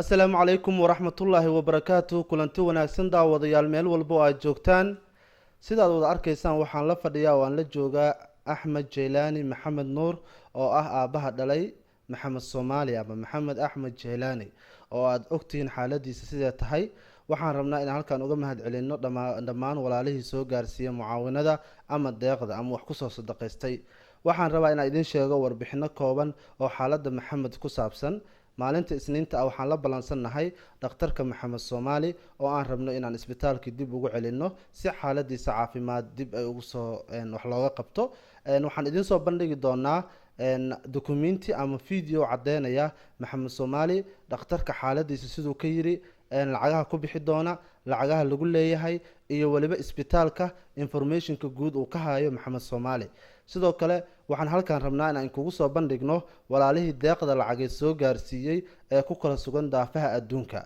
asalaamu calaykum waraxmatullaahi wabarakaatu. kulanti wanaagsan daawadayaal meel walba oo aad joogtaan. sidaad wada arkaysaan waxaan la fadhiyaa waan la joogaa axmed jeylaani maxamed nuur oo ah aabbaha dhalay maxamed soomaali ama maxamed axmed jeylaani oo aad ogtihiin xaaladiisa sidee tahay. waxaan rabnaa inaan halkan uga mahad celinno dhammaan walaalihii soo gaarsiiya mucaawinada ama deeqda ama wax kusoo sadaqaystay. waxaan rabaa inaan idiin sheego warbixino kooban oo xaaladda maxamed ku saabsan. maalinta isniinta ah waxaan la ballansannahay dhakhtarka maxamed soomaali oo aan rabno inaan isbitaalkii dib ugu celinno si xaaladiisa caafimaad dib ay ugu soo wax looga qabto. waxaan idiin soo bandhigi doonaa documenti ama video caddeynaya maxamed soomaali dhakhtarka xaaladiisa siduu ka yiri, lacagaha ku bixi doona, lacagaha lagu leeyahay iyo weliba isbitaalka informationka guud uu ka hayo maxamed soomaali. sidoo kale waxaan halkan rabnaa inaan kugu soo bandhigno walaalihii deeqda lacageed soo gaarsiiyey ee ku kala sugan daafaha adduunka.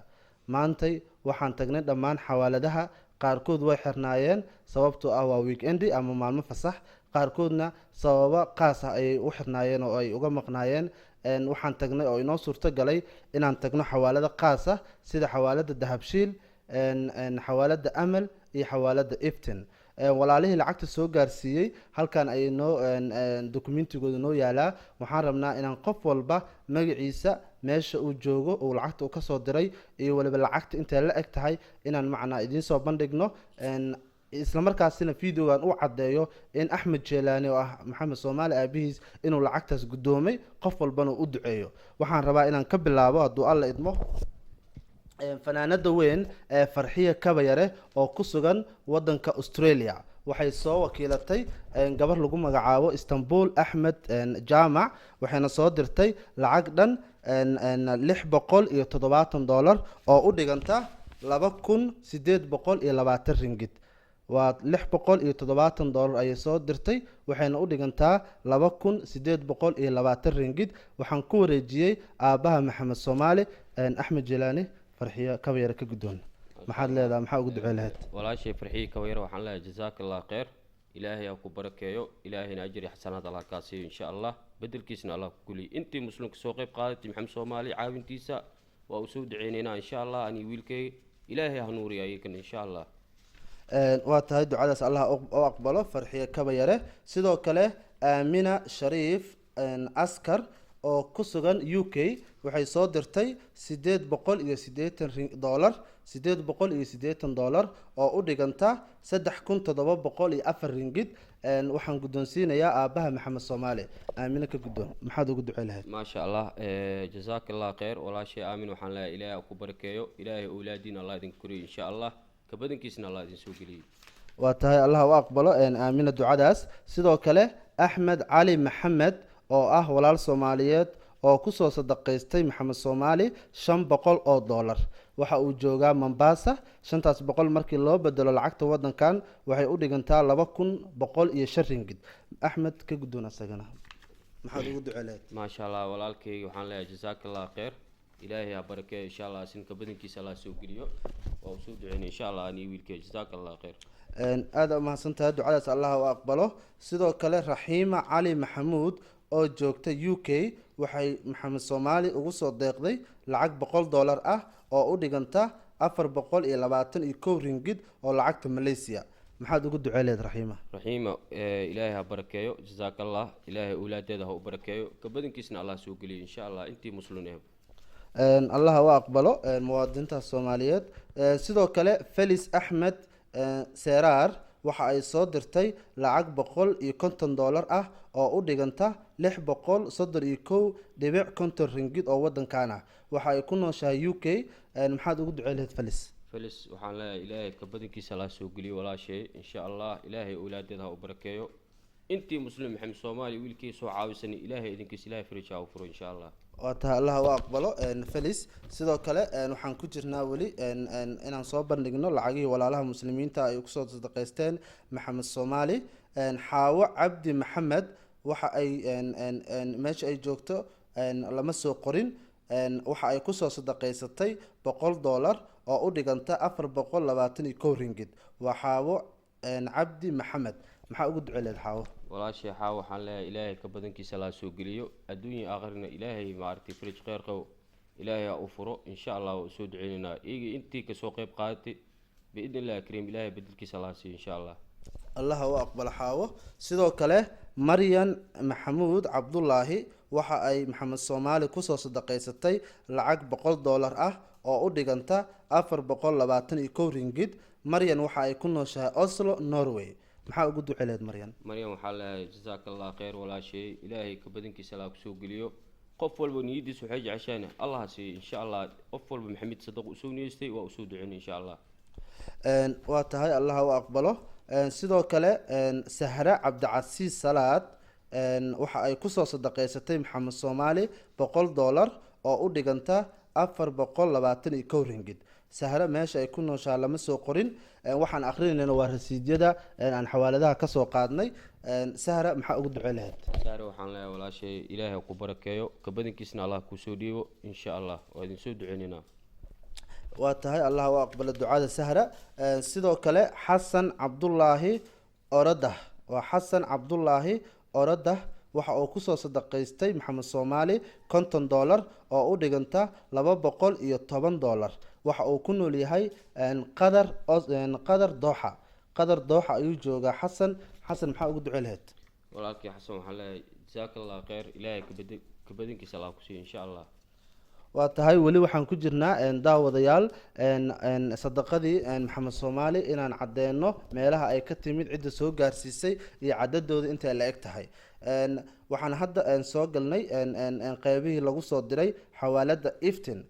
maantay waxaan tagnay dhammaan xawaaladaha, qaarkood way xirnaayeen sababtoo ah waa weekendi ama maalmo fasax, qaarkoodna sababo qaas ah ayay u xirnaayeen oo ay uga maqnaayeen. waxaan tagnay oo inoo suurto galay inaan tagno xawaalado qaas ah sida xawaalada dahabshiil, xawaalada amal iyo xawaalada iftin. walaalihii lacagta soo gaarsiiyey halkan ayay noo dokumentigooda noo yaalaa. waxaan rabnaa inaan qof walba magaciisa, meesha uu joogo, uu lacagta uu kasoo diray iyo waliba lacagta intay la eg tahay inaan macnaa idiin soo bandhigno, isla markaasina videogan u caddeeyo in axmed jeylaani oo ah maxamed soomaali aabihiis inuu lacagtaas guddoomay, qof walbana u duceeyo. waxaan rabaa inaan ka bilaabo hadduu alla idmo fanaanada weyn ee farxiya kabayare oo ku sugan wadanka australia. waxay soo wakiilatay gabar lagu magacaabo istanbul axmed jaamac, waxayna soo dirtay lacag dhan $670 oo u dhiganta 2,820 ringid. waa $670 ayay soo dirtay, waxayna u dhigantaa 2,820 ringid. waxaan ku wareejiyey aabbaha maxamed soomaali. axmed jeylaani, farxiyo kabayare ka guddoon, maxaad leedahay, maxaa ugu ducey lahayd? walaashay farxiyo kabayare waxaan leeyahay jazaaka allah khayr, ilaahay ha ku barakeeyo, ilaahayna ajri xasanaad allah kaa siiyo insha allah, bedelkiisna allah ku guliyo. intii muslimka soo qayb qaadatay maxamed soomaali caawintiisa waa u soo duceynaynaa insha allah. ani wiilkayga ilaahay ha nuuriya iyakan insha allah. waa tahay, ducadaas allah u aqbalo farxiyo kabayare. sidoo kale aamina shariif askar oo ku sugan UK waxay soo dirtay $880 oo u dhiganta 3,704 ringid. waxaan guddoonsiinayaa aabbaha maxamed soomaali. aamina ka guddoon, maxaad ugu ducey lahayd? maasha allah, jazaaka allah khayr. walaashay aamin waxaan leeyahay ilaahay ha ku barakeeyo, ilaahay awlaadiina allah idin koriyo insha allah, kabadankiisna allah idin soo geliyey. waa tahay, allah u aqbalo aamina ducadaas. sidoo kale axmed cali maxamed oo ah walaal soomaaliyeed oo kusoo sadaqaystay maxamed soomaali $500. waxa uu joogaa mombasa. 500 markii loo bedelo lacagta wadankan waxay u dhigantaa 2,105 ringid. axmed ka guddoon asagana, maxaad ugu ducey lahayd? maasha allah, walaalkayga waxaan leeyahay jazaaka allah khayr, ilaahay ha barakeeyo insha allah, sin kabadankiisa allah soo geliyo. waa usoo duceynay insha allah ani wiilkayga, jazaaka allah khayr. aada u mahadsantahay, ducadaas allah u aqbalo. sidoo kale raxiima cali maxamuud oo joogta UK waxay maxamed soomaali ugu soo deeqday lacag $100 ah oo u dhiganta 421 ringid oo lacagta malaysia. maxaad ugu ducey lahayd raxiima? raxiima, ilaahay ha barakeeyo, jazaaka allah, ilaahay awlaadeeda ha u barakeeyo, kabadankiisna allah soo geliyo insha allah. intii muslim allah u aqbalo muwaadiniinta soomaaliyeed. sidoo kale felis axmed seraar waxa ay soo dirtay lacag $150 ah oo u dhiganta 631.50 ringid oo wadankan ah. waxa ay ku nooshahay UK. maxaad ugu ducey lahayd felis? felis waxaan leeyahay ilaahay kabadankiisa allah soo geliyo walaashay insha allah, ilaahay awlaadeeda ha u barakeeyo. intii muslim maxamed soomaali wiilkii soo caawisanay ilaahay idinkiisa ilaahay farija ha u furo insha allah. waa tahay, allah u aqbalo felis. sidoo kale waxaan ku jirnaa weli inaan soo bandhigno lacagihii walaalaha muslimiinta ay kusoo sadaqaysteen maxamed soomaali. xaawo cabdi maxamed waxa ay meesha ay joogto lama soo qorin. waxa ay kusoo sadaqaysatay $100 oo u dhiganta 421 ringid. waa xaawo cabdi maxamed, maxaa ugu ducey lahayd xaawo? walaashay xaawo waxaan leeyahay ilaahay kabadankiisa allah soo geliyo, adduunya aakhirina ilaahay maaragtay farij khayr qabo ilaahay ha u furo insha allah waa usoo duceynaynaa iyagii intii kasoo qayb qaadatay biidni illahi kariim ilaahay bedelkiisa allah siiyo insha allah. allaha u aqbala xaawo. sidoo kale maryan maxamuud cabdulaahi waxa ay maxamed soomaali kusoo sadaqaysatay lacag $100 ah oo u dhiganta 421 ringid. maryan waxa ay ku nooshahay Oslo, Norway. maxaa ugu duceleed maryan? maryam waxaa leeyahay jazaaka allah khayr walaashay ilaahay ka badankiisa allah kusoo geliyo qof walba niyadiisa waxay jeceshaana allah siiyo insha allah. qof walba maxamed sadaq usoo niyeystay waa usoo duceyn insha allah. waa tahay allaha u aqbalo. sidoo kale sahra cabdicasiis salaad waxa ay kusoo sadaqaysatay maxamed soomaali $100 oo u dhiganta 421 ringid. sahra meesha ay ku nooshaa lama soo qorin. waxaan akrinayna waa rasiidyada aan xawaaladaha kasoo qaadnay. sahra maxaa ugu ducey lahayd? sahra waxaan leeyahay walaashay ilaahay ha ku barakeeyo ka badankiisna allah kusoo dhiibo insha allah waa idin soo duceynaynaa. waa tahay allah u aqbalo ducada sahra. sidoo kale xasan cabdulaahi oradah waa xasan cabdulaahi oradah waxa uu kusoo sadaqaystay maxamed soomaali $50 oo u dhiganta $210. waxa uu ku nool yahay qadar dooxa. qadar dooxa ayuu joogaa xasan. xasan maxaa ugu ducey lahayd? walaalkii xasan waxaan leeyahay jazaaka allah khayr ilaahay ka badankiisa allah ku siiyo insha allah. waa tahay weli waxaan ku jirnaa daawadayaal sadaqadii maxamed soomaali inaan cadeyno meelaha ay ka timid cidda soo gaarsiisay iyo cadadooda intay la eg tahay. waxaan hadda soo galnay qeybihii lagu soo diray xawaalada iftin.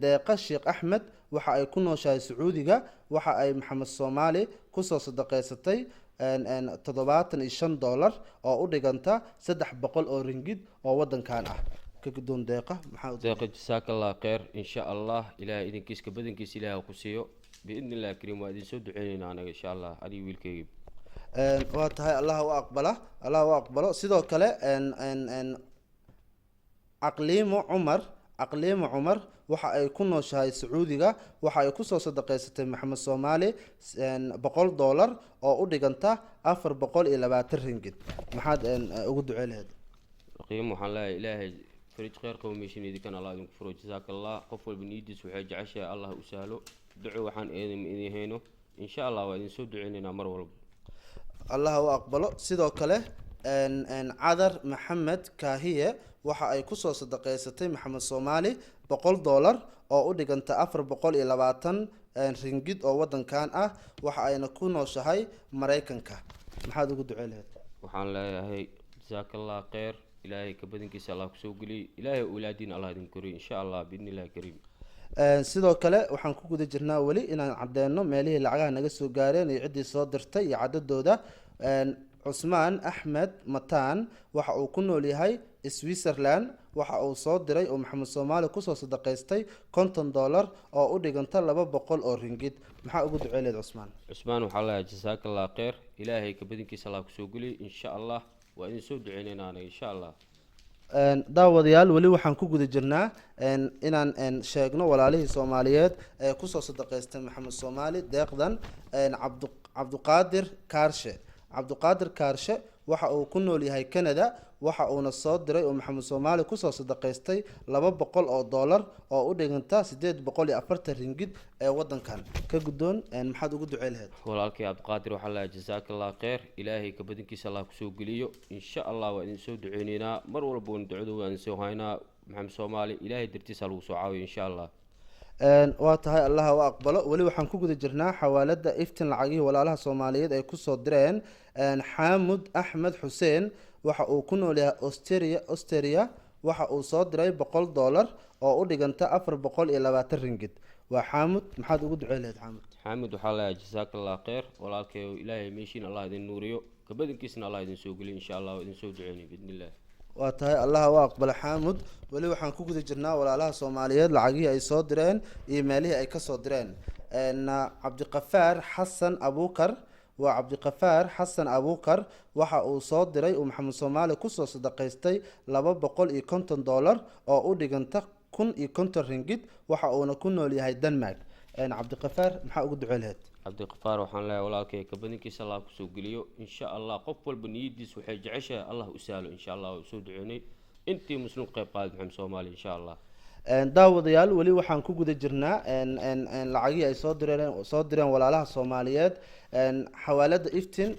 deeqa sheekh axmed waxa ay ku nooshahay sacuudiga. waxa ay maxamed soomaali kusoo sadaqaysatay $75 oo u dhiganta 300 oo ringid oo wadankan ah. كقدون دقيقة دقيقة جزاك الله خير إن شاء الله إلى إذن كيس كبدن كيس إلى قصيو بإذن الله كريم وإذن سود عيننا أنا إن شاء الله أدي ويلكيب. واتهاي الله أقبله الله أقبله سيدو كله أن أقليم عمر waxa ay ku nooshahay sacuudiga. waxa ay kusoo sadaqaysatay maxamed soomaali $100 oo u dhiganta 420 ringid. maxaad ugu ducey lahayd? qiimo waxaan leeyahay ilaahay فريج خير قوم يشيني كان الله يكون فرج جزاك الله قفل بنيدس وحاج عشاء الله وسهله دعوا وحن إذن هينو إن شاء الله وإذن سود عيننا مرة الله أقبله. سيدو كله أن عذر محمد كاهية waxa ay kusoo sadaqaysatay maxamed soomaali $100 oo u dhiganta 420 ringid oo wadankan ah. waxa ayna ku nooshahay Mareykanka. maxaad ugu ducey lahayd? waxaan leeyahay jazaak allah khayr ilaahay ka badankiisa allah kusoo geliyo ilaahay awlaadiina allah idin koriyo insha allah biidni illaahi kariim. sidoo kale waxaan ku guda jirnaa weli inaan cadeyno meelihii lacagaha naga soo gaareen iyo ciddii soo dirtay iyo cadadooda. cusmaan axmed mataan waxa uu ku nool yahay Switzerland. waxa uu soo diray oo maxamed soomaali kusoo sadaqaystay $50 oo u dhiganta 200 oo ringid. maxaa ugu ducey lahayd cusmaan? cusmaan waxaa leeyahay jazaak allah khayr ilaahay ka badankiisa allah kusoo geliyo insha allah waa idin soo duceynayna anaga insha allah. daawadayaal weli waxaan ku guda jirnaa inaan sheegno walaalihii soomaaliyeed ee kusoo sadaqaystay maxamed soomaali deeqdan. cabduqaadir kaarshe waxa uu ku nool yahay Canada. waxa uuna soo diray oo maxamed soomaali kusoo sadaqaystay $200 oo u dhiganta 840 ringid ee wadankan. ka gudoon maxaad ugu ducey lahayd? walaalkii cabdiqaadir waxaa la jazaak allah khayr ilaahay ka badankiisa allah kusoo geliyo insha allah waa idin soo duceynaynaa mar walba waan ducada waan soo haynaa maxamed soomaali ilaahay dartiisa lagu soo caawiyo insha allah. waa tahay allaha u aqbalo. weli waxaan ku guda jirnaa xawaalada iftin lacagihii walaalaha soomaaliyeed ay kusoo direen. xaamud axmed xuseen waxa uu ku nool yahay Austria. waxa uu soo diray $100 oo u dhiganta 420 ringid. waa xaamud. maxaad ugu ducey lahayd xaamud? xaamud waxaa leeyahay jazaak allah khayr walaalkay ilaahay meeshiin allah idin nuuriyo ka badankiisna allah idin soo geliyo insha allah idin soo duceynay biidni illah. waa tahay allaha u aqbala xaamud. weli waxaan ku guda jirnaa walaalaha soomaaliyeed lacagihii ay soo direen iyo meelihii ay kasoo direen. cabdiqafaar xasan abuukar waa cabdiqafaar xasan abuukar waxa uu soo diray uu maxamed soomaali kusoo sadaqaystay $250 oo u dhiganta 1,050 ringid. waxa uuna ku nool yahay Denmark. cabdiqafaar maxaa ugu ducey lahayd? cabdiqafaar waxaan leeyahay walaalkay ka badankiisa allah kusoo geliyo insha allah qof walba niyadiisa waxay jeceshahay allah u sahlo insha allah waa soo duceynay intii muslim qayb qaaday maxamed soomaali insha allah. daawadayaal weli waxaan ku guda jirnaa lacagihii ay soo direen walaalaha soomaaliyeed xawaalada iftin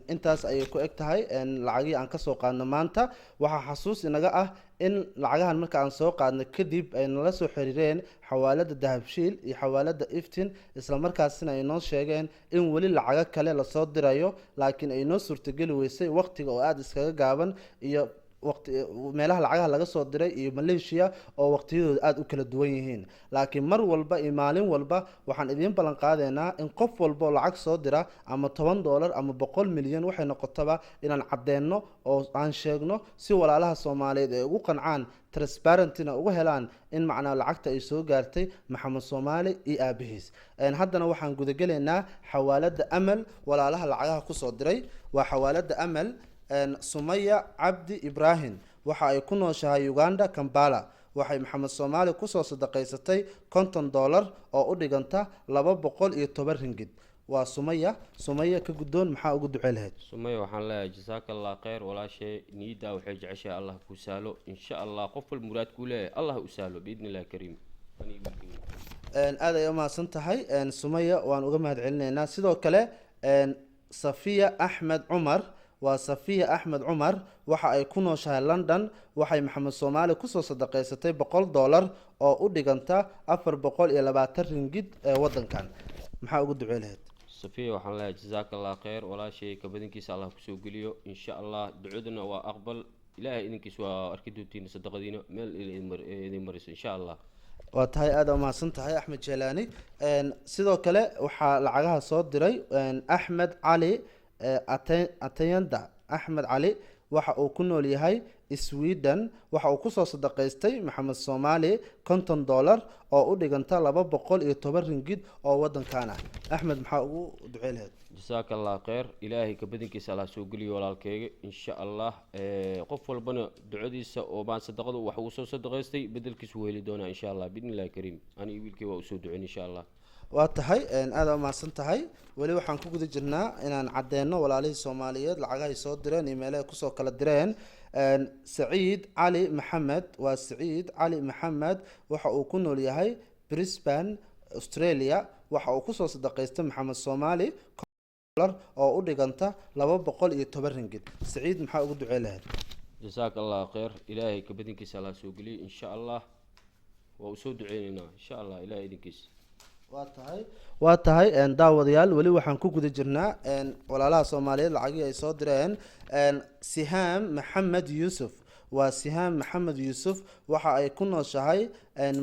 intaas ayay ku eg tahay lacagihii aan kasoo qaadno maanta. waxaa xasuus inaga ah in lacagahan marka aan soo qaadno kadib ay nala soo xiriireen xawaalada dahabshiil iyo xawaalada iftin, isla markaasina ay noo sheegeen in weli lacago kale lasoo dirayo, laakiin ay noo suurtageli weysay waqtiga oo aada iskaga gaaban iyo waqti meelaha lacagaha laga soo diray iyo Malaysia oo waqtiyadooda aada u kala duwan yihiin. laakiin mar walba iyo maalin walba waxaan idiin ballan qaadeynaa in qof walba oo lacag soo dira ama $10 ama 100 milyan waxay noqotaba inaan caddeeno oo aan sheegno si walaalaha Soomaaliyeed ay ugu qancaan, transparentina ugu helaan in macnaa lacagta ay soo gaartay Maxamed Soomaali iyo aabihiis. haddana waxaan gudagelaynaa xawaalada Amal walaalaha lacagaha kusoo diray. waa xawaalada Amal. Sumaya Cabdi Ibrahim waxa ay ku nooshahay Uganda, Kampala. waxay Maxamed Soomaali kusoo sadaqaysatay $50 oo u dhiganta 210 ringgit. waa Sumaya ka guddoon, maxaa ugu ducey lahayd? sumaya waxaan leeyahay jazaaka allah khayr walaashay, niidaa waxay jeceshahay allah ku saalo insha allah, qof wal muraad ku leeyahay allah u saalo biidni illahi kariim. aad ay u mahadsan tahay Sumaya, waan uga mahad celinaynaa. sidoo kale Safiya Axmed Cumar. waa Safiya Axmed Cumar waxa ay ku nooshahay London. waxay Maxamed Soomaali kusoo sadaqaysatay $100 oo u dhiganta 420 ringgit ee wadankan. maxaa ugu ducey lahayd? safiya waxaan leeyahay jazaaka allah khayr walaashay, kabadinkiisa allah kusoo geliyo insha allah. ducaduna waa aqbal, ilaahay idinkiis waa arki doontiin sadaqadiina meel idin mariso insha allah. waa tahay aada u mahadsan tahay Axmed Jeelaani. sidoo kale waxaa lacagaha soo diray Axmed Cali Atayanda. Axmed Cali waxa uu ku nool yahay Sweden. waxa uu kusoo sadaqaystay Maxamed Soomaali $50 oo u dhiganta 210 ringgit oo wadankan ah. Axmed, maxaa ugu ducey lahayd? jazaaka allah khayr, ilaahay kabadinkiisa allah soo geliyo walaalkeyga insha allah. qof walbana ducadiisa oo baan sadaqadu wax uu soo sadaqaystay bedelkiisu uu heli doonaa insha allah biidni illahi kariim. ani wiilkay waa usoo duceyn insha allah. waa tahay aada u mahadsan tahay. weli waxaan ku guda jirnaa inaan caddeeno walaalihii Soomaaliyeed lacagahay soo direen iyo meelahay kusoo kala direen. Saciid Cali Maxamed. waa Saciid Cali Maxamed waxa uu ku nool yahay Brisbane, Australia. waxa uu kusoo sadaqaystay Maxamed Soomaali oo u dhiganta 210 ringgit. Saciid, maxaa ugu ducey lahayd? jazaaka allah khayr, ilaahay kabadinkiisa allah soo geliyo insha allah. waa usoo duceyneynaa insha allah ilaahay idinkiisa. waa tahay daawadayaal weli waxaan ku guda jirnaa walaalaha Soomaaliyeed lacagii ay soo direen. Sihaam Maxamed Yuusuf. waa Sihaam Maxamed Yuusuf waxa ay ku nooshahay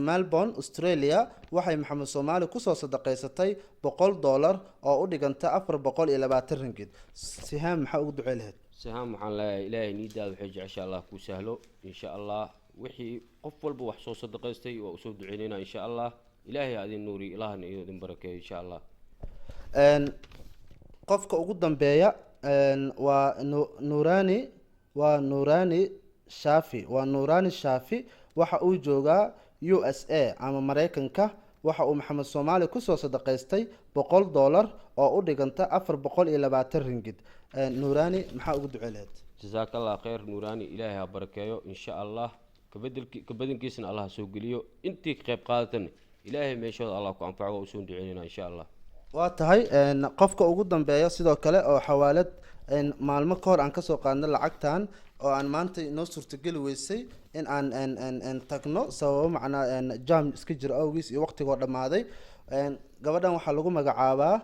Melbourne, Australia. waxay Maxamed Soomaali kusoo sadaqaysatay $100 oo u dhiganta 420 ringgit. Sihaam, maxaa ugu ducey lahayd? sihaam waxaan leeyahay ilaahay niidaada waxay jecesha allah ku sahlo insha allah. wixii qof walba wax soo sadaqaystay waa usoo duceyneynaa insha allah. ilaahay adin nuuri, ilaahna idin barakeeyo insha allah. qofka ugu dambeeya waa Nurani. waa Nurani Shafi. waa Nurani Shafi waxa uu joogaa USA ama Mareykanka. waxa uu Maxamed Soomaali kusoo sadaqaystay $100 oo u dhiganta 420 ringgit. Nurani, maxaa ugu ducey lahayd? jazaaka allah khayr Nurani, ilaahay ha barakeeyo insha allah. kabadinkiisana allah soo geliyo. intii ka qayb qaadatan ilaahay meeshooda allah ku anfaco. waa usoo duceynayna insha allah. waa tahay qofka ugu dambeeya sidoo kale oo xawaalad maalmo ka hor aan kasoo qaadnay lacagtan oo aan maanta inoo suurtageli weysay in aan tagno sababo macnaa jam iska jira awgiis iyo waqtigoo dhammaaday. gabadhan waxaa lagu magacaabaa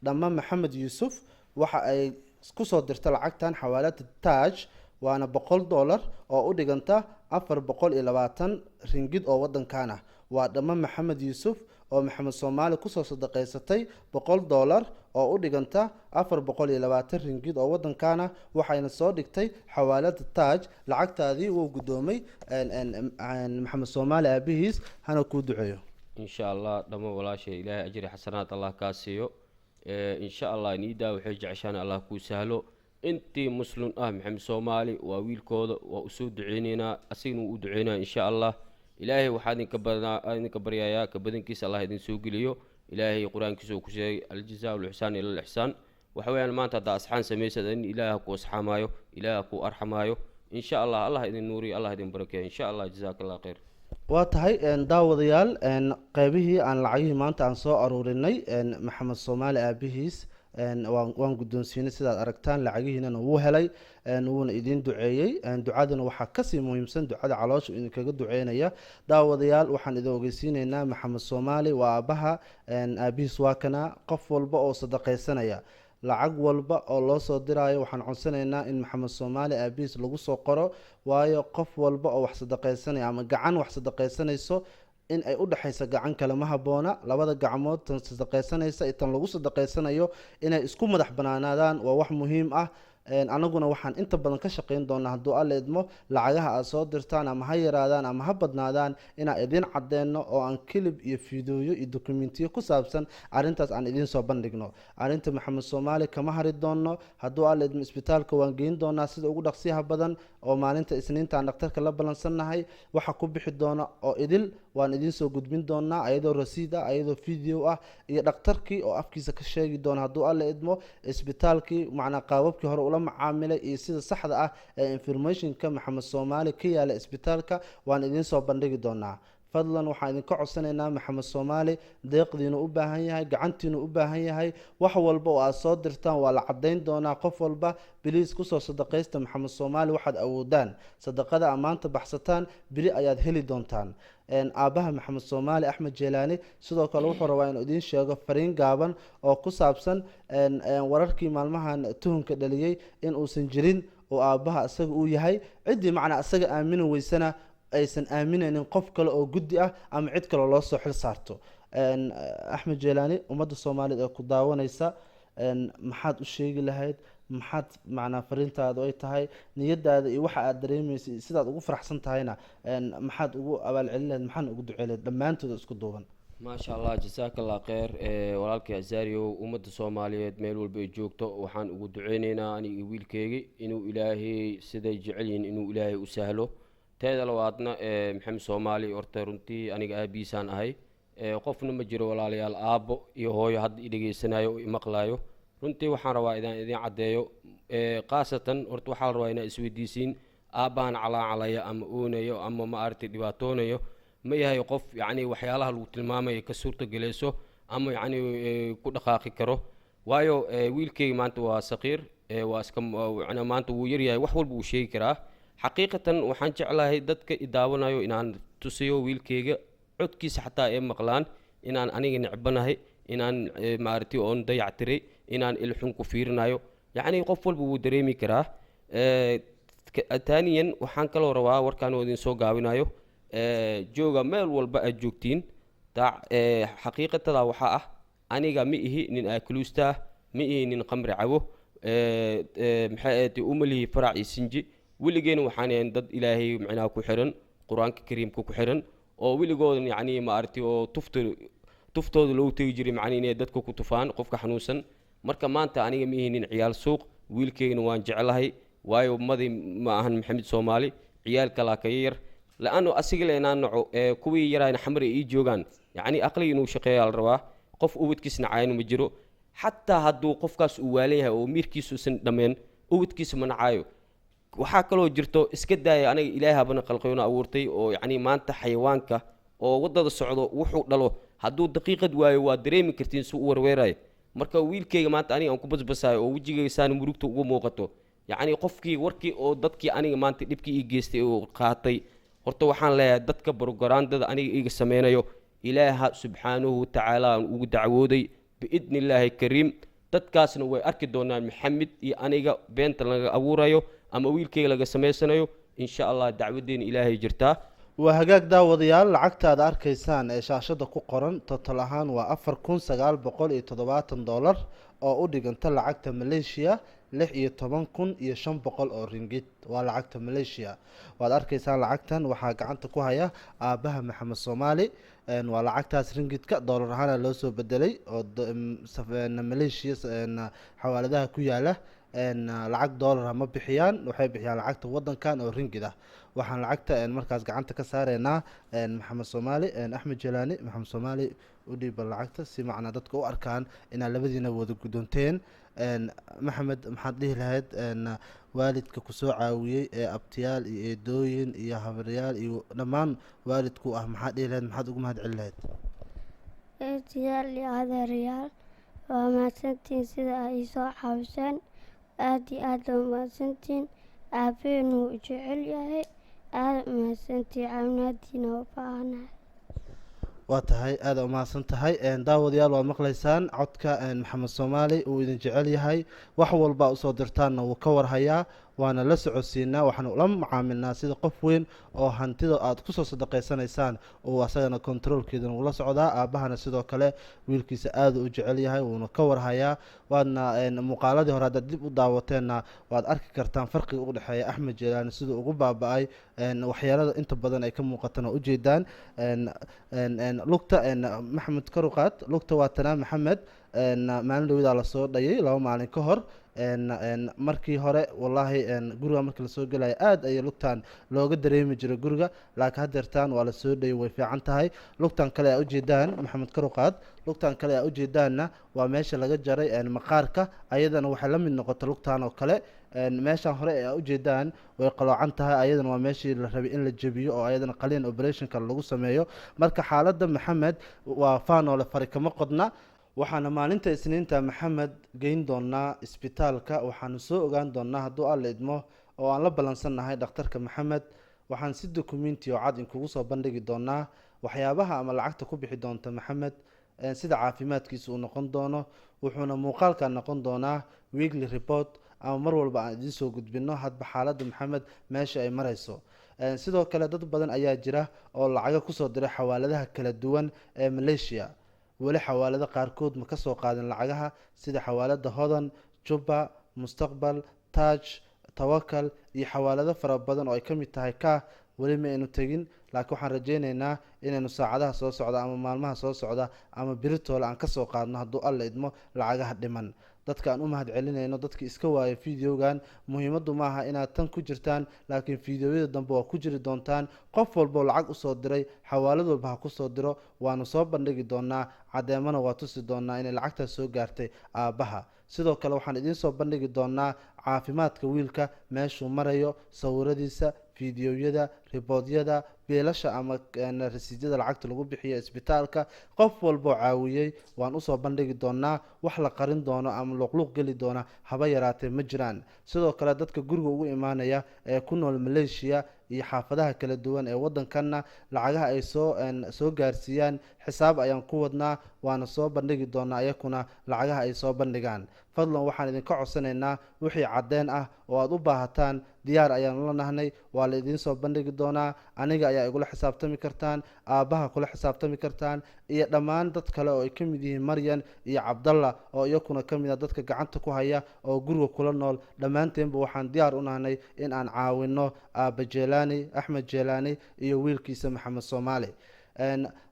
Dhammo Maxamed Yuusuf. waxa ay kusoo dirta lacagtan xawaalada Taj, waana $100 oo u dhiganta 420 ringgit oo wadankan ah. waa Dhammo Maxamed Yuusuf oo Maxamed Soomaali kusoo sadaqaysatay $100 oo u dhiganta 420 ringgit oo wadankan ah. waxayna soo dhigtay xawaalada Taj. lacagtaadii wuu gudoomay Maxamed Soomaali aabihiis, hana kuu duceeyo insha allah. Dhammo walaashay, ilaahay ajri xasanaad allah kaa siiyo insha allah. niidaa waxay jeceshaan allah kuu sahlo. intii muslim ah Maxamed Soomaali waa wiilkooda, waa usoo duceyneynaa, asigna wuu u duceynaa insha allah. ilaahay waxaa idinka baryayaa kabadinkiisa allah idin soo geliyo. ilaahay qur-aankiisa uu ku sheegay aljazaa walixsaan ila alixsaan. waxa weeyaan maanta haddaa asxaan samaysad in ilaaha ku asxaamaayo, ilaaha ku arxamaayo إن شاء الله الله إذن نوري الله إذن بركة إن شاء الله جزاك الله خير. waa tahay daawadayaal qaybihii aan lacagihii maanta aan soo aruurinay maxamed soomaali aabihiis waan guddoonsiinay sidaad aragtaan lacagihiinana wuu helay wuuna idiin duceeyey ducadana waxaa kasii muhiimsan ducada caloosha idinkaga duceynaya daawadayaal waxaan idin ogeysiineynaa maxamed soomaali waa aabaha aabihiis waa kana qof walba oo sadaqaysanaya lacag walba oo loo soo diraayo waxaan codsanaynaa in maxamed soomaali aabihiis lagu soo qoro waayo qof walba oo wax sadaqaysanaya ama gacan wax sadaqaysanayso in ay u dhaxayso gacan kale ma habboona labada gacmood tan sadaqaysanaysa iyo tan lagu sadaqaysanayo inay isku madax banaanaadaan waa wax muhiim ah anaguna waxaan inta badan ka shaqayn doonaa hadduu alla idmo lacagaha aad soo dirtaan ama ha yaraadaan ama ha badnaadaan inaan idin cadeyno oo aan kilib iyo fiidooyo iyo dokumentiyo ku saabsan arrintaas aan idiin soo bandhigno arrinta maxamed soomaali kama hari doono hadduu alla idmo isbitaalka waan geyn doonaa sida ugu dhaqsiyaha badan oo maalinta isniinta aan dhakhtarka la balansannahay waxa ku bixi doona oo idil waan idiin soo gudbin doonaa ayadoo rasiid ah ayadoo video ah iyo dhakhtarkii oo afkiisa ka sheegi doona hadduu alla idmo isbitaalkii macnaa qaababkii hore ula macaamilay iyo sida saxda ah ee informationka maxamed soomaali ka yaala isbitaalka waan idiin soo bandhigi doonaa fadlan waxaan idinka codsanaynaa maxamed soomaali deeqdiinu u baahan yahay gacantiinu u baahan yahay wax walba oo aad soo dirtaan waa la cadayn doonaa qof walba biliis kusoo sadaqaysta maxamed soomaali waxaad awoodaan sadaqada ammaanta baxsataan bili ayaad heli doontaan aabaha maxamed soomaali axmed jeelaani sidoo kale wuxuu rabaa inuu idiin sheego fariin gaaban oo ku saabsan wararkii maalmahan tuhunka dhaliyey in uusan jirin oo aabaha isaga uu yahay ciddii macnaa isaga aamini weysana aysan aaminaynin qof kale oo guddi ah ama cid kale loo soo xil saarto axmed jeelaani ummadda soomaaliyeed ee ku daawanaysa maxaad u sheegi lahayd maxaad macnaa fariintaadu ay tahay niyadaada iyo waxa aad dareemaysa sidaad ugu faraxsan tahayna maxaad ugu abaalcelin lahayd maxaana ugu ducey lahayd dhammaantooda isku duuban ما شاء الله جزاك الله خير walaalkay azaariyo ummadda soomaaliyeed meel walba ay joogto waxaan ugu duceynaynaa aniga wiilkayga inuu ilaahay siday jecel yihiin inuu ilaahay u sahlo teeda labaadna maxamed soomaali horta runtii aniga aabiisaan ahay qofna ma jiro walaalayaal aabbo iyo hooyo hadda i dhegaysanayo oo i maqlaayo runtii waxaan rabaa idaan idin caddeeyo khaasatan horta waxaa la rabaa inaa isweydiisiin aabbahan calaacalaya ama oonayo ama ma aragtay dhibaatoonayo ma yahay qof yacni waxyaalaha lagu tilmaamayo ka suurta gelayso ama yacni ku dhaqaaqi karo waayo wiilkayga maanta waa saqiir waa iska maanta wuu yaryahay wax walba uu sheegi karaa xaqiiqatan waxaan jeclahay dadka i daawanayo inaan tusiyo wiilkayga codkiisa xataa ee maqlaan inaan aniga necbanahay inaan maaragtay oon dayactiray inaan ilxun ku fiirinayo yacni qof walba wuu dareemi karaa taaniyan waxaan kaloo rabaa warkaan oo idin soo gaabinayo jooga meel walba aad joogtiin xaqiiqatada waxaa ah aniga ma ihi nin aakuluusta ah ma ihi nin qamri cabo maxay ahayd umalihi farac iyo sinji weligeena waxaan ahayn dad ilaahay macnaha ku xiran qur-aanka kariimka ku xiran oo weligoodan yacni maaragtay oo tuftooda loogu tegi jiray macni inay dadka ku tufaan qofka xanuunsan marka maanta aniga ma ihi nin ciyaal suuq wiilkeygana waan jeclahay waayo madi ma ahan maxamed soomaali ciyaal kalaa ka yar لأنه أسيق لنا نوع كوي يراين حمري يجوغان يعني أقلي إنه شقيا الروا قف أود كيسنا عين مجرو حتى هادو قف كاس أوليها ومير كيسو سن دمين أود كيس من عايو وحاكلو جرتو إسكداي أنا إليها بنا قلقيونا أورتي أو يعني ما أنت حيوانك أو وضد الصعود وحوق دلو هادو دقيقة دواي ودريمي كرتين سوء ورويراي marka wiilkayga maanta aniga aan ku basbasayo oo wajigaysan murugta ugu muuqato yani qofkii warkii oo dadkii aniga maanta dhibkii ii geystay oo qaatay horta waxaan leeyahay dadka barogaraandada aniga iga sameynayo ilaaha subxaanahu watacaala aan ugu dacwooday biidni illaahi kariim dadkaasna way arki doonaan maxamed iyo aniga beenta laga abuurayo ama wiilkayga laga samaysanayo insha allah dacwadeena ilaahay jirtaa waa hagaag daawadayaal lacagtaada arkaysaan ee shaashada ku qoran total ahaan waa $4,970 oo u dhiganta lacagta Malaysia 16,500 oo ringgit waa lacagta Malaysia waad arkaysaan lacagtan waxaa gacanta ku haya aabaha maxamed Soomaali waa lacagtaas ringgit-ka dollar ahaan loo soo bedelay oo Malaysia xawaaladaha ku yaala lacag dollar ma bixiyaan, waxay bixiyaan lacagta wadankan oo ringid ah. waxaan lacagta markaas gacanta ka saareynaa maxamed soomaali, axmed jelaani. maxamed soomaali u dhiiba lacagta si macnaa dadka u arkaan inaad labadiina wada guddoonteen. maxamed maxaad dhihi lahayd waalidka kusoo caawiyey ee abtiyaal iyo eedooyin iyo habaryaal iyo dhammaan waalidku ah, maxaad dhihi lahayd, maxaad ugu mahad celin lahayd? eedayaal iyo adeerayaal waa mahadsantihiin sida ay soo caawiseen, aad iyo aad waa mahadsantihiin. aabaheen wuu jecel yahay, aad mahadsantihiin, caawinaadiina waa baahanahay. waa tahay aada umahadsan tahay. daawadayaal waad maqlaysaan codka maxamed soomaali uu idin jecel yahay, wax walba usoo dirtaanna wuu ka warhayaa, waana la socodsiinaa, waxaanu ula macaamilnaa sida qof weyn oo hantida aad kusoo sadaqaysanaysaan uu asagana controolkeedana ula socdaa. aabahana sidoo kale wiilkiisa aada u jecel yahay, wuuna ka warhayaa. waadna muuqaaladii hore haddaad dib u daawateenna waad arki kartaan farqiga u dhexeeya axmed jelaani siduu ugu baaba-ay, waxyeelada inta badan ay ka muuqatana ujeedaan. lugta maxamed karuqaad, lugta waa tanaa maxamed, maalin dhawidaa lasoo dhayay 2 maalin ka hor. markii hore wallaahi guriga markii lasoo gelaya aada ayay lugtan looga dareemi jiray guriga, laakiin haddeertaan waa lasoo dhayay, way fiican tahay. lugtan kale aa ujeedaan maxamed karuqaad, lugtan kale aa ujeedaanna waa meesha laga jaray maqaarka, ayadana waxay la mid noqota lugtan oo kale. meeshaan hore ee aa ujeedaan way qaloocan tahay, ayadana waa meeshii la rabay in la jebiyo oo ayadana qaliin operationka lagu sameeyo. marka xaaladda maxamed waa faanoole fari kama qodna. waxaana maalinta isniinta maxamed geyn doonaa isbitaalka, waxaanu soo ogaan doonaa hadduu alla idmo oo aan la ballansannahay dhakhtarka maxamed. waxaan si documenti oo cad inkugu soo bandhigi doonaa waxyaabaha ama lacagta ku bixi doonta maxamed, sida caafimaadkiisa uu noqon doono. wuxuuna muuqaalka noqon doonaa weekly report, ama mar walba aan idiin soo gudbino hadba xaaladda maxamed meesha ay marayso. sidoo kale dad badan ayaa jira oo lacaga kusoo diray xawaaladaha kala duwan ee malaysia. weli xawaalado qaarkood ma ka soo qaadin lacagaha, sida xawaalada hodan, jubba, mustaqbal, taaj, tawakal iyo xawaalado fara badan oo ay ka mid tahay ka weli ma aynu tegin. laakiin waxaan rajaynaynaa inaynu saacadaha soo socda ama maalmaha soo socda ama biritoole aan kasoo qaadno hadduu alla idmo lacagaha dhiman. dadka aan u mahad celinayno dadkii iska waayay videogan, muhiimaddu maaha inaad tan ku jirtaan, laakiin fideoyada dambe waa ku jiri doontaan. qof walboo lacag usoo diray xawaalad walba ha kusoo diro, waanu soo bandhigi doonaa, cadeemana waa tusi doonaa inay lacagtaas soo gaartay aabbaha. sidoo kale waxaan idiin soo bandhigi doonaa caafimaadka wiilka, meeshuu marayo, sawiradiisa, fideoyada, riboodyada, beelasha ama rasiidyada lacagta lagu bixiyo isbitaalka. qof walboo caawiyey waan usoo bandhigi doonaa, wax la qarin doono ama luqluuq geli doona haba yaraatee ma jiraan. sidoo kale dadka guriga ugu imaanaya ee ku nool malaysia iyo xaafadaha kala duwan ee wadankanna lacagaha ay soo gaarsiiyaan xisaab ayaan ku wadnaa, waana soo bandhigi doonaa iyakuna lacagaha ay soo bandhigaan. fadlan waxaan idinka codsanaynaa wixii cadeen ah oo aada u baahataan diyaar ayaanu la nahnay, waa la idiin soo bandhigi doonaa. aniga ayaa igula xisaabtami kartaan, aabbaha kula xisaabtami kartaan, iyo dhammaan dad kale oo ay ka mid yihiin maryan iyo cabdalla oo iyakuna ka mid a dadka gacanta ku haya oo guriga kula nool. dhammaanteenba waxaan diyaar u nahnay in aan caawino aabba jelaani, axmed jelaani iyo wiilkiisa maxamed soomaali.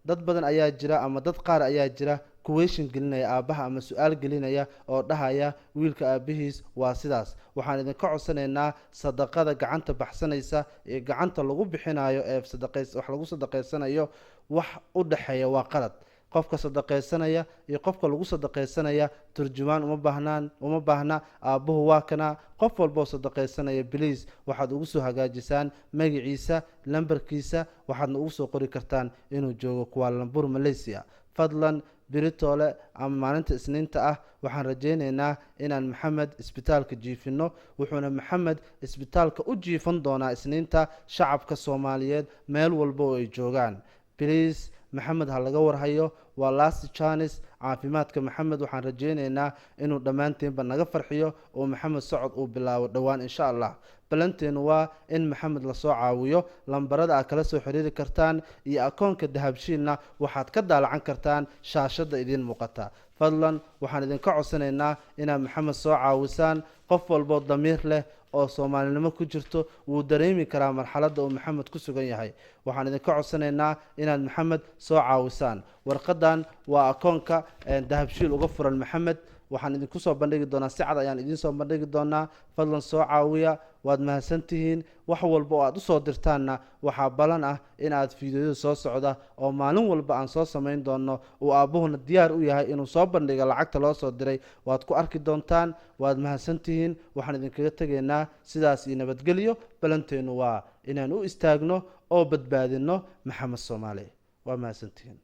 dad badan ayaa jira ama dad qaar ayaa jira kuweyshin gelinaya aabbaha ama su-aal gelinaya oo dhahaya wiilka aabihiis waa sidaas. waxaan idinka codsanaynaa sadaqada gacanta baxsanaysa ee gacanta lagu bixinayo ee wax lagu sadaqaysanayo, wax u dhexeeya waa qalad. qofka sadaqaysanaya iyo qofka lagu sadaqaysanaya turjumaan uma baahna. aabbuhu waa kana. qof walboo sadaqaysanaya bliis waxaad ugu soo hagaajisaan magaciisa, lambarkiisa, waxaadna ugu soo qori kartaan inuu joogo kuwaalanbur malaysia. fadlan biritoole ama maalinta isniinta ah waxaan rajaynaynaa inaan maxamed isbitaalka jiifino. wuxuuna maxamed isbitaalka u jiifan doonaa isniinta shacabka soomaaliyeed meel walba oo ay joogaan. bliis maxamed ha laga warhayo, waa last chance. caafimaadka maxamed waxaan rajaynaynaa inuu dhammaanteenba naga farxiyo oo maxamed socod uu bilaabo dhowaan insha allah. balanteenu waa in maxamed lasoo caawiyo. lambarada aad kala soo xiriiri kartaan iyo akoonka dahabshiilna waxaad ka daalacan kartaan shaashada idiin muuqata. fadlan waxaan idinka codsanaynaa inaad maxamed soo caawisaan. qof walboo damiir leh oo soomaalinimo ku jirto wuu dareemi karaa marxaladda uu maxamed ku sugan yahay. waxaan idinka codsanaynaa inaad maxamed soo caawisaan. warqadan waa akoonka dahabshiil uga furan maxamed. waxaan idinku soo bandhigi doonaa si cad ayaan idiin soo bandhigi doonaa fadlan soo caawiya waad mahadsantihiin wax walba oo aad usoo dirtaanna waxaa balan ah inaad fiidiyoda soo socda oo maalin walba aan soo samayn doono uu aabbuhuna diyaar u yahay inuu soo bandhiga lacagta loo soo diray waad ku arki doontaan waad mahadsantihiin waxaan idinkaga tegaynaa sidaas iyo nabadgelyo balanteennu waa inaan u istaagno oo badbaadino maxamed soomaali waa mahadsantihiin